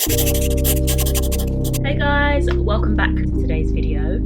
Hey guys, welcome back to today's video.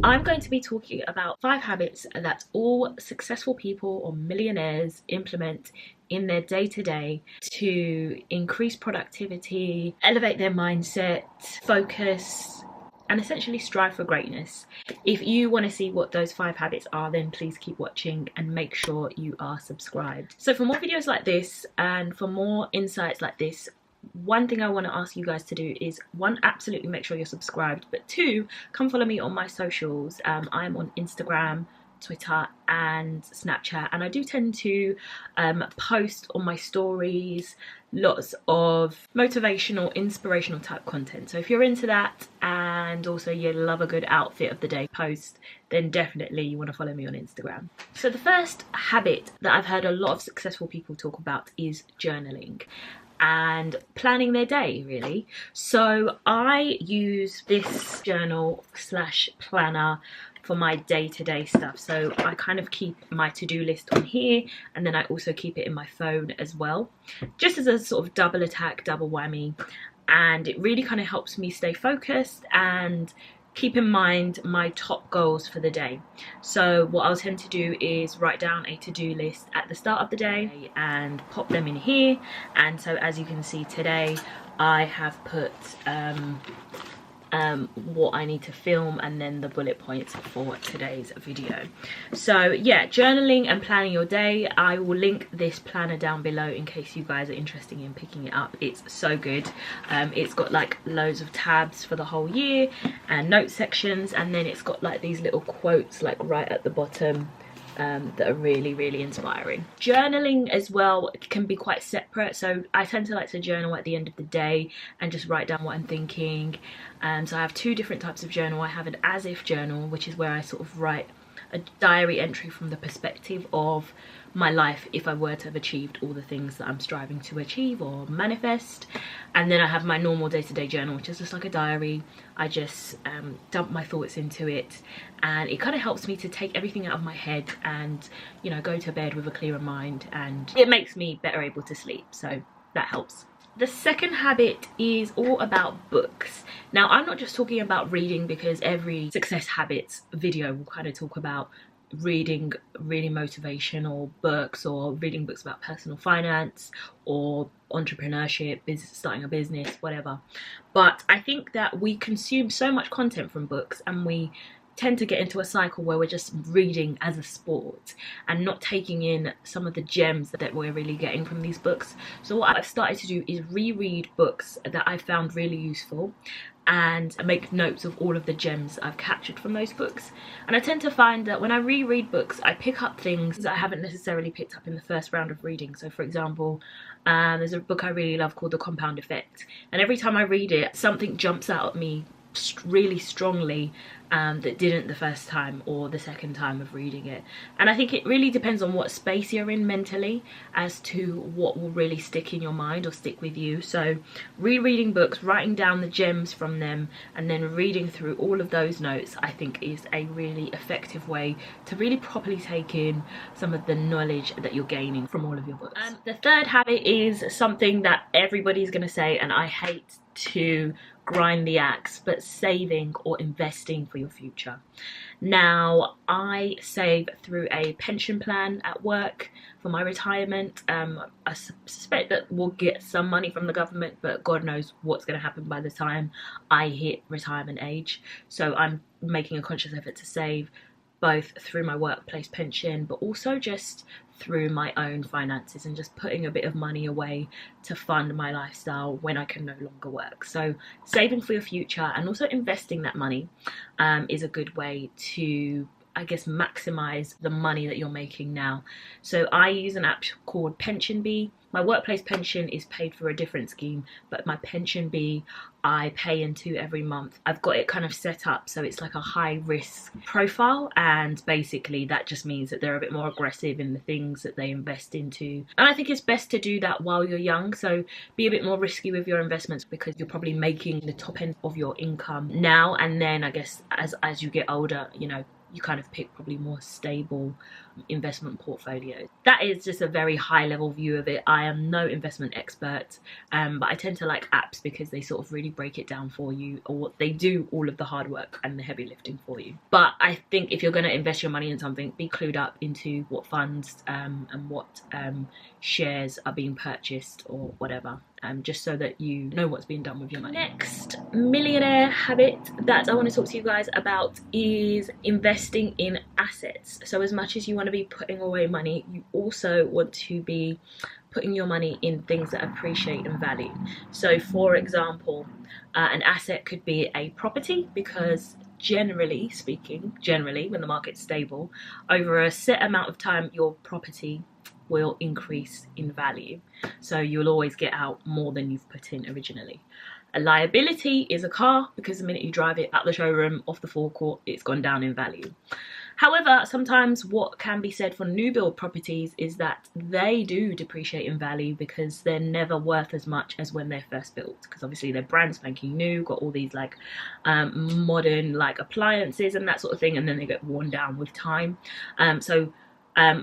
I'm going to be talking about 5 habits that all successful people or millionaires implement in their day-to-day to increase productivity, elevate their mindset, focus, and essentially strive for greatness. If you want to see what those 5 habits are, then please keep watching and make sure you are subscribed. So for more videos like this and for more insights like this, one thing I want to ask you guys to do is, 1, absolutely make sure you're subscribed, but 2, come follow me on my socials. I'm on Instagram, Twitter and Snapchat, and I do tend to post on my stories lots of motivational, inspirational type content. So if you're into that and also you love a good outfit of the day post, then definitely you want to follow me on Instagram. So the first habit that I've heard a lot of successful people talk about is journaling and planning their day, really. So I use this journal slash planner for my day-to-day stuff. So I kind of keep my to-do list on here, and then I also keep it in my phone as well, just as a sort of double attack, double whammy. And it really kind of helps me stay focused and keep in mind my top goals for the day. So what I'll tend to do is write down a to-do list at the start of the day and pop them in here. And so as you can see today, I have put what I need to film and then the bullet points for today's video. So yeah, journaling and planning your day. I will link this planner down below in case you guys are interested in picking it up. It's so good. It's got like loads of tabs for the whole year and note sections, and then it's got like these little quotes like right at the bottom that are really inspiring. Journaling as well can be quite separate, so I tend to like to journal at the end of the day and just write down what I'm thinking. So I have 2 different types of journal. I have an as if journal, which is where I sort of write a diary entry from the perspective of my life if I were to have achieved all the things that I'm striving to achieve or manifest. And then I have my normal day-to-day journal, which is just like a diary. I just dump my thoughts into it, and it kind of helps me to take everything out of my head and, you know, go to bed with a clearer mind, and it makes me better able to sleep, so that helps. The second habit is all about books. Now, I'm not just talking about reading, because every success habits video will kind of talk about reading really motivational books, or reading books about personal finance or entrepreneurship, starting a business, whatever. But I think that we consume so much content from books, and we tend to get into a cycle where we're just reading as a sport and not taking in some of the gems that we're really getting from these books. So what I've started to do is reread books that I found really useful and make notes of all of the gems I've captured from those books. And I tend to find that when I reread books, I pick up things that I haven't necessarily picked up in the first round of reading. So for example, there's a book I really love called The Compound Effect, and every time I read it, something jumps out at me really strongly that didn't the first time or the second time of reading it. And I think it really depends on what space you're in mentally as to what will really stick in your mind or stick with you. So rereading books, writing down the gems from them, and then reading through all of those notes, I think is a really effective way to really properly take in some of the knowledge that you're gaining from all of your books. The third habit is something that everybody's going to say, and I hate to grind the axe, but saving or investing for your future. Now, I save through a pension plan at work for my retirement. I suspect that we'll get some money from the government, but God knows what's going to happen by the time I hit retirement age. So I'm making a conscious effort to save, both through my workplace pension, but also just through my own finances, and just putting a bit of money away to fund my lifestyle when I can no longer work. So saving for your future and also investing that money is a good way to, I guess, maximize the money that you're making now. So I use an app called Pension Bee. My workplace pension is paid for a different scheme, but my Pension Bee I pay into every month. I've got it kind of set up so it's like a high risk profile, and basically that just means that they're a bit more aggressive in the things that they invest into. And I think it's best to do that while you're young, so be a bit more risky with your investments, because you're probably making the top end of your income now, and then I guess as you get older, you know, you kind of pick probably more stable investment portfolios. That is just a very high level view of it. I am no investment expert, but I tend to like apps because they sort of really break it down for you, or they do all of the hard work and the heavy lifting for you. But I think if you're going to invest your money in something, be clued up into what funds and what shares are being purchased or whatever, just so that you know what's being done with your money. Next millionaire habit that I want to talk to you guys about is investing in assets. So as much as you want to be putting away money, you also want to be putting your money in things that appreciate in value. So for example, an asset could be a property, because generally speaking, when the market's stable, over a set amount of time, your property will increase in value. So you'll always get out more than you've put in originally. A liability is a car, because the minute you drive it out the showroom, off the forecourt, it's gone down in value. However, sometimes what can be said for new build properties is that they do depreciate in value because they're never worth as much as when they're first built, because obviously they're brand spanking new, got all these like modern like appliances and that sort of thing, and then they get worn down with time.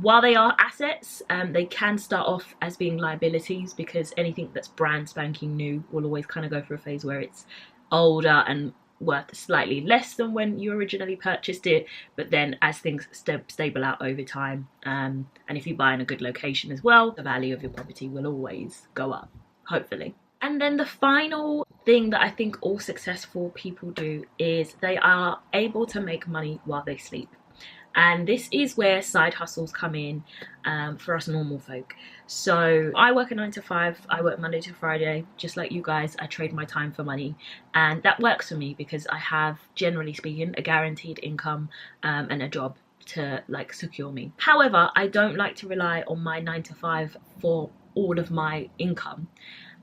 While they are assets, they can start off as being liabilities, because anything that's brand spanking new will always kind of go through a phase where it's older and worth slightly less than when you originally purchased it. But then as things stable out over time, and if you buy in a good location as well, the value of your property will always go up, hopefully. And then the final thing that I think all successful people do is they are able to make money while they sleep. And this is where side hustles come in for us normal folk. So I work a 9 to 5. I work Monday to Friday, just like you guys. I trade my time for money, and that works for me because I have, generally speaking, a guaranteed income and a job to like secure me. However, I don't like to rely on my 9 to 5 for all of my income,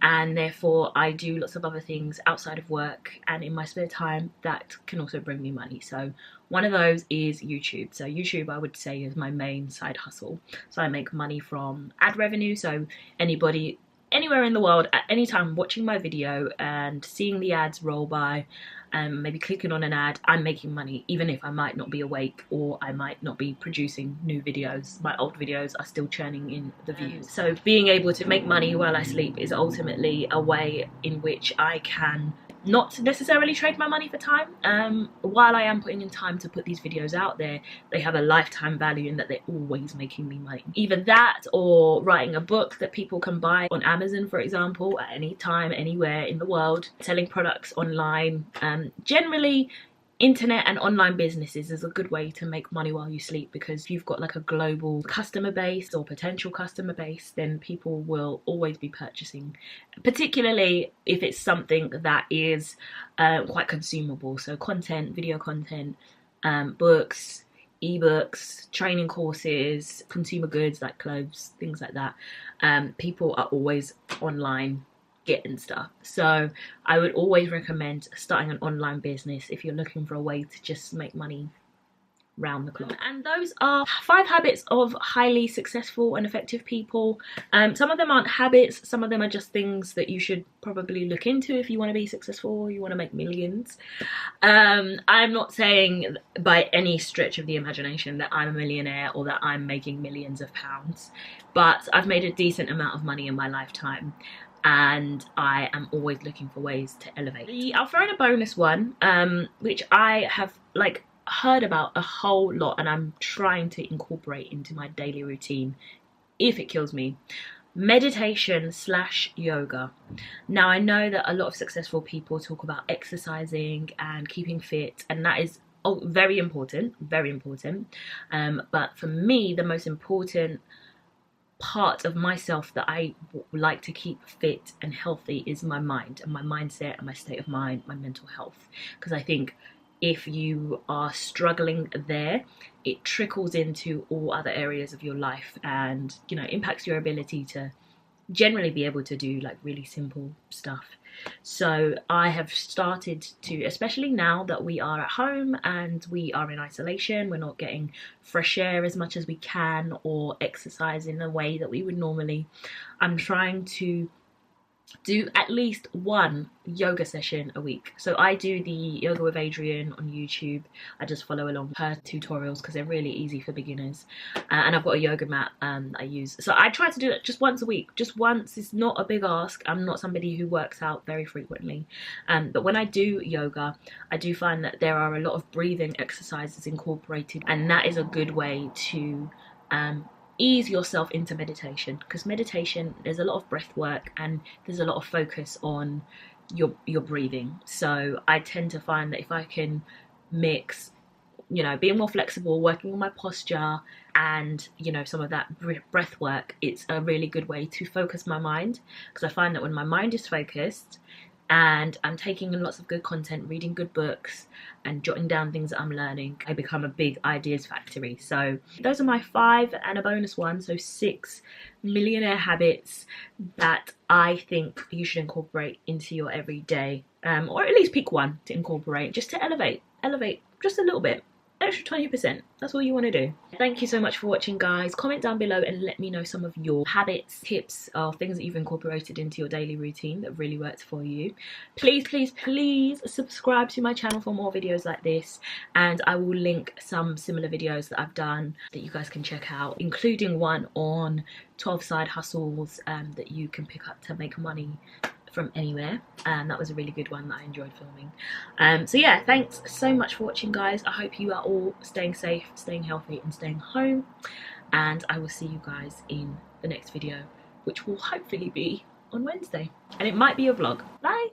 and therefore I do lots of other things outside of work and in my spare time that can also bring me money. So one of those is YouTube. So YouTube, I would say, is my main side hustle. So I make money from ad revenue. So anybody anywhere in the world at any time watching my video and seeing the ads roll by, maybe clicking on an ad, I'm making money, even if I might not be awake or I might not be producing new videos. My old videos are still churning in the views. So being able to make money while I sleep is ultimately a way in which I can not necessarily trade my money for time. While I am putting in time to put these videos out there, they have a lifetime value in that they're always making me money. Either that or writing a book that people can buy on Amazon, for example, at any time, anywhere in the world, selling products online. Generally, internet and online businesses is a good way to make money while you sleep, because if you've got like a global customer base or potential customer base, then people will always be purchasing, particularly if it's something that is quite consumable. So content, video content, books, ebooks, training courses, consumer goods like clothes, things like that. People are always online getting stuff. So I would always recommend starting an online business if you're looking for a way to just make money round the clock. And those are 5 habits of highly successful and effective people. Some of them aren't habits, some of them are just things that you should probably look into if you want to be successful, you want to make millions. I'm not saying by any stretch of the imagination that I'm a millionaire or that I'm making millions of pounds, but I've made a decent amount of money in my lifetime, and I am always looking for ways to elevate. I'll throw in a bonus one, which I have like heard about a whole lot and I'm trying to incorporate into my daily routine if it kills me. Meditation / yoga. Now I know that a lot of successful people talk about exercising and keeping fit, and that is very important, very important. But for me, the most important part of myself that I like to keep fit and healthy is my mind and my mindset and my state of mind, my mental health. Because I think if you are struggling there, it trickles into all other areas of your life and, you know, impacts your ability to generally be able to do like really simple stuff. So I have started to, especially now that we are at home and we are in isolation, we're not getting fresh air as much as we can or exercise in a way that we would normally, I'm trying to do at least one yoga session a week. So I do the Yoga with Adrienne on YouTube. I just follow along her tutorials because they're really easy for beginners, and I've got a yoga mat I use. So I try to do it just once a week, just once. It's not a big ask. I'm not somebody who works out very frequently, but when I do yoga, I do find that there are a lot of breathing exercises incorporated, and that is a good way to ease yourself into meditation, because meditation, there's a lot of breath work and there's a lot of focus on your breathing. So I tend to find that if I can mix, you know, being more flexible, working on my posture, and, you know, some of that breath work, it's a really good way to focus my mind, because I find that when my mind is focused and I'm taking in lots of good content, reading good books and jotting down things that I'm learning, I become a big ideas factory. So those are my 5 and a bonus one, so 6 millionaire habits that I think you should incorporate into your everyday, or at least pick one to incorporate, just to elevate just a little bit. Extra 20%, that's all you want to do. Thank you so much for watching, guys. Comment down below and let me know some of your habits, tips, or things that you've incorporated into your daily routine that really works for you. Please, please, please subscribe to my channel for more videos like this, and I will link some similar videos that I've done that you guys can check out, including one on 12 side hustles that you can pick up to make money from anywhere, and that was a really good one that I enjoyed filming. So yeah, thanks so much for watching, guys. I hope you are all staying safe, staying healthy, and staying home, and I will see you guys in the next video, which will hopefully be on Wednesday, and it might be a vlog. Bye.